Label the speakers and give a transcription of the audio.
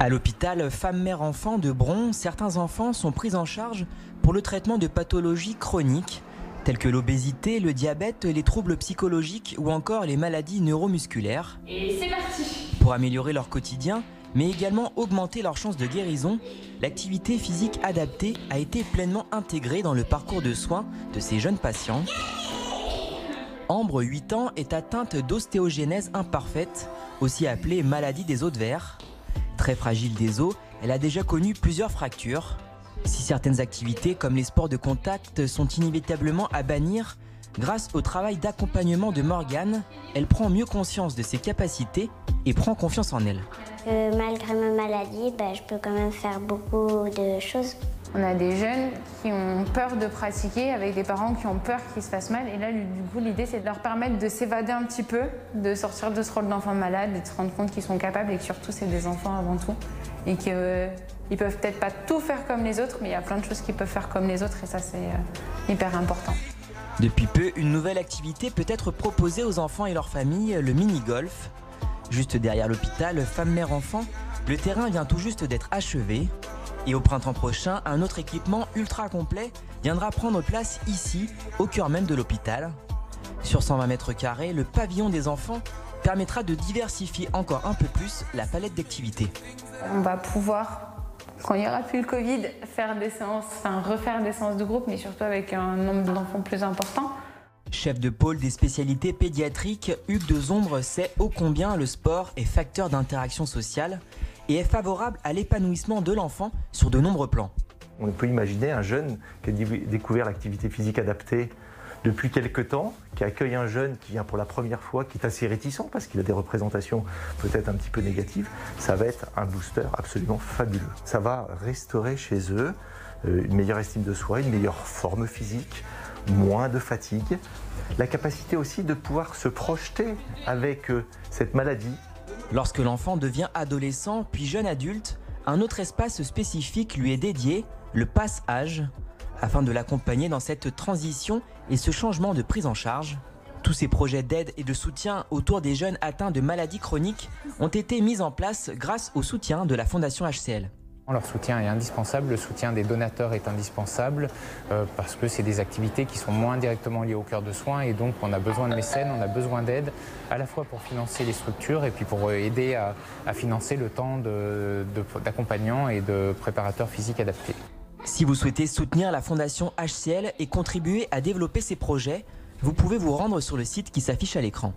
Speaker 1: À l'hôpital Femme-Mère-Enfant de Bron, certains enfants sont pris en charge pour le traitement de pathologies chroniques telles que l'obésité, le diabète, les troubles psychologiques ou encore les maladies neuromusculaires.
Speaker 2: Et c'est parti!
Speaker 1: Pour améliorer leur quotidien, mais également augmenter leurs chances de guérison, l'activité physique adaptée a été pleinement intégrée dans le parcours de soins de ces jeunes patients. Ambre, 8 ans, est atteinte d'ostéogenèse imparfaite, aussi appelée maladie des os de verre. Très fragile des os, elle a déjà connu plusieurs fractures. Si certaines activités comme les sports de contact sont inévitablement à bannir, grâce au travail d'accompagnement de Morgane, elle prend mieux conscience de ses capacités et prend confiance en elle.
Speaker 3: Malgré ma maladie, je peux quand même faire beaucoup de choses.
Speaker 2: On a des jeunes qui ont peur de pratiquer avec des parents qui ont peur qu'ils se fassent mal. Et là, du coup, l'idée, c'est de leur permettre de s'évader un petit peu, de sortir de ce rôle d'enfant malade et de se rendre compte qu'ils sont capables et que surtout, c'est des enfants avant tout. Et qu'ils peuvent peut-être pas tout faire comme les autres, mais il y a plein de choses qu'ils peuvent faire comme les autres et ça, c'est hyper important.
Speaker 1: Depuis peu, une nouvelle activité peut être proposée aux enfants et leurs familles, le mini-golf. Juste derrière l'hôpital Femme-Mère-Enfant, le terrain vient tout juste d'être achevé. Et au printemps prochain, un autre équipement ultra complet viendra prendre place ici, au cœur même de l'hôpital. Sur 120 mètres carrés, le pavillon des enfants permettra de diversifier encore un peu plus la palette d'activités.
Speaker 2: On va pouvoir, quand il n'y aura plus le Covid, faire des séances, refaire des séances de groupe, mais surtout avec un nombre d'enfants plus important.
Speaker 1: Chef de pôle des spécialités pédiatriques, Hugues de Zombre sait ô combien le sport est facteur d'interaction sociale et est favorable à l'épanouissement de l'enfant sur de nombreux plans.
Speaker 4: On peut imaginer un jeune qui a découvert l'activité physique adaptée depuis quelques temps, qui accueille un jeune qui vient pour la première fois, qui est assez réticent parce qu'il a des représentations peut-être un petit peu négatives. Ça va être un booster absolument fabuleux. Ça va restaurer chez eux une meilleure estime de soi, une meilleure forme physique, moins de fatigue, la capacité aussi de pouvoir se projeter avec cette maladie.
Speaker 1: Lorsque l'enfant devient adolescent puis jeune adulte, un autre espace spécifique lui est dédié, le passe-âge, afin de l'accompagner dans cette transition et ce changement de prise en charge. Tous ces projets d'aide et de soutien autour des jeunes atteints de maladies chroniques ont été mis en place grâce au soutien de la Fondation HCL.
Speaker 5: Leur soutien est indispensable, le soutien des donateurs est indispensable parce que c'est des activités qui sont moins directement liées au cœur de soins et donc on a besoin de mécènes, on a besoin d'aide à la fois pour financer les structures et puis pour aider à financer le temps d'accompagnants et de préparateurs physiques adaptés.
Speaker 1: Si vous souhaitez soutenir la Fondation HCL et contribuer à développer ces projets, vous pouvez vous rendre sur le site qui s'affiche à l'écran.